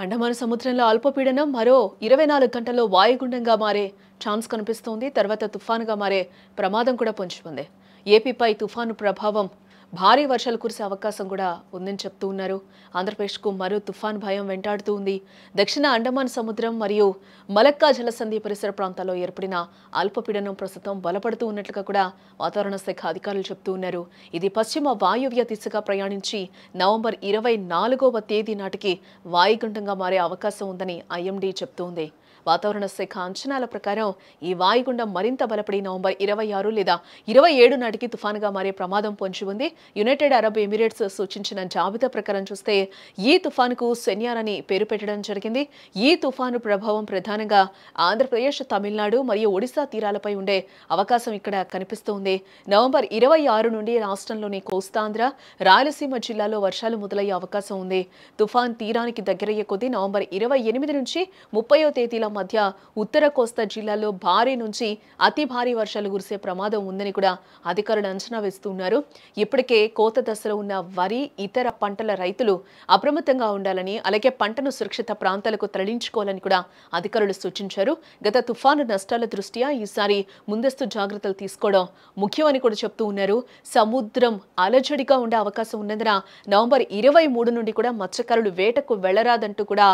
అండమాన్ సముద్రంలో అల్పపీడనం మరో 24 గంటల్లో వాయుగుండంగా మారే ఛాన్స్ కనిపిస్తోంది. తర్వాత తుఫానుగా మారే ప్రమాదం కూడా పొంచి ఉంది. ఏపీపై తుఫాను ప్రభావం భారీ వర్షాలు కురిసే అవకాశం కూడా ఉందని చెప్తూ ఉన్నారు. ఆంధ్రప్రదేశ్కు మరో తుఫాన్ భయం వెంటాడుతూ ఉంది. దక్షిణ అండమాన్ సముద్రం మరియు మలక్కా జలసంధి పరిసర ప్రాంతాల్లో ఏర్పడిన అల్పపీడనం ప్రస్తుతం బలపడుతూ ఉన్నట్లుగా కూడా వాతావరణ శాఖ అధికారులు చెప్తూ ఉన్నారు. ఇది పశ్చిమ వాయువ్య దిశగా ప్రయాణించి నవంబర్ 24వ తేదీ నాటికి వాయుగుండంగా మారే అవకాశం ఉందని ఐఎండీ చెప్తోంది. వాతావరణ శాఖ అంచనాల ప్రకారం ఈ వాయుగుండం మరింత బలపడి నవంబర్ 26 లేదా 27 నాటికి తుఫానుగా మారే ప్రమాదం పొంచి ఉంది. యునైటెడ్ అరబ్ ఎమిరేట్స్ సూచించిన జాబితా ప్రకారం చూస్తే ఈ తుఫానుకు సెన్యార్ అని పేరు పెట్టడం జరిగింది. ఈ తుఫాను ప్రభావం ప్రధానంగా ఆంధ్రప్రదేశ్, తమిళనాడు మరియు ఒడిశా తీరాలపై ఉండే అవకాశం ఇక్కడ కనిపిస్తోంది. నవంబర్ 26 నుండి రాష్ట్రంలోని కోస్తాంధ్ర, రాయలసీమ జిల్లాలో వర్షాలు మొదలయ్యే అవకాశం ఉంది. తుఫాన్ తీరానికి దగ్గరయ్యే కొద్దీ నవంబర్ 28 నుంచి 30వ తేదీల మధ్య ఉత్తర కోస్తా జిల్లాలో భారీ నుంచి అతి భారీ వర్షాలు కురిసే ప్రమాదం ఉందని కూడా అధికారులు అంచనా వేస్తున్నారు. ఇప్పటికే కోత దశలో ఉన్న వరి, ఇతర పంటల రైతులు అప్రమత్తంగా ఉండాలని, అలాగే పంటను సురక్షిత ప్రాంతాలకు తరలించుకోవాలని కూడా అధికారులు సూచించారు. గత తుఫాను నష్టాల దృష్ట్యా ఈసారి ముందస్తు జాగ్రత్తలు తీసుకోవడం ముఖ్యమని కూడా చెప్తూ ఉన్నారు. సముద్రం అలజడిగా ఉండే అవకాశం ఉన్నందున నవంబర్ 23 నుండి కూడా మత్స్యకారులు వేటకు వెళ్లరాదంటూ కూడా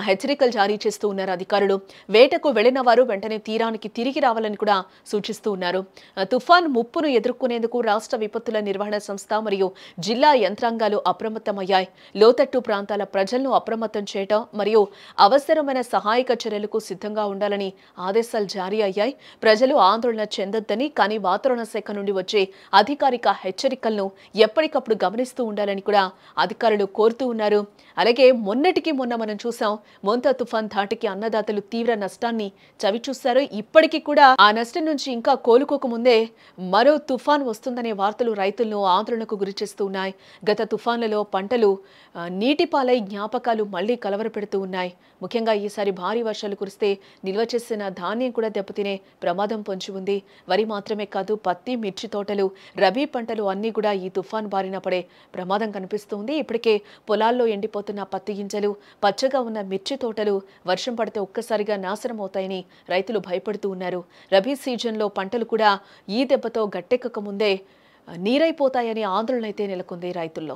హెచ్చరికలు జారీ చేస్తూ ఉన్నారు అధికారులు. వేటకు వెళ్లిన వారు వెంటనే తీరానికి తిరిగి రావాలని కూడా సూచిస్తూ ఉన్నారు. తుఫాన్ ముప్పును ఎదుర్కొనేందుకు రాష్ట్ర విపత్తుల నిర్వహణ సంస్థ మరియు జిల్లా యంత్రాంగాలు అప్రమత్తమయ్యాయి. లోతట్టు ప్రాంతాల ప్రజలను అప్రమత్తం చేయడం మరియు అవసరమైన సహాయక చర్యలకు సిద్ధంగా ఉండాలని ఆదేశాలు జారీ అయ్యాయి. ప్రజలు ఆందోళన చెందొద్దని, కానీ వాతావరణ శాఖ నుండి వచ్చే అధికారిక హెచ్చరికలను ఎప్పటికప్పుడు గమనిస్తూ ఉండాలని కూడా అధికారులు కోరుతూ ఉన్నారు. అలాగే మొన్నటికి మొన్న మనం చూసాం, మోంతా తుఫాన్ ధాటికి అన్నదాతలు తీవ్ర నష్టాన్ని చవిచూశారు. ఇప్పటికీ కూడా ఆ నష్టం నుంచి ఇంకా కోలుకోకముందే మరో తుఫాన్ వస్తుందనే వార్తలు రైతులను ఆందోళనకు గురిచేస్తూ ఉన్నాయి. గత తుఫాన్లలో పంటలు నీటిపాలై జ్ఞాపకాలు మళ్లీ కలవరపెడుతూ ఉన్నాయి. ముఖ్యంగా ఈసారి భారీ వర్షాలు కురిస్తే నిల్వ చేసిన ధాన్యం కూడా దెబ్బతినే ప్రమాదం పొంచి ఉంది. వరి మాత్రమే కాదు, పత్తి, మిర్చి తోటలు, రబీ పంటలు అన్నీ కూడా ఈ తుఫాన్ బారిన పడే ప్రమాదం కనిపిస్తుంది. ఇప్పటికే పొలాల్లో ఎండిపోతున్న పత్తి గింజలు, పచ్చగా ఉన్న మిర్చి తోటలు వర్షం పడితే ఒక్కసారిగా నాశనం అవుతాయని రైతులు భయపడుతూ ఉన్నారు. రబీ సీజన్లో పంటలు కూడా ఈ దెబ్బతో గట్టెక్కక ముందే నీరైపోతాయని ఆందోళన అయితే నెలకొంది రైతుల్లో.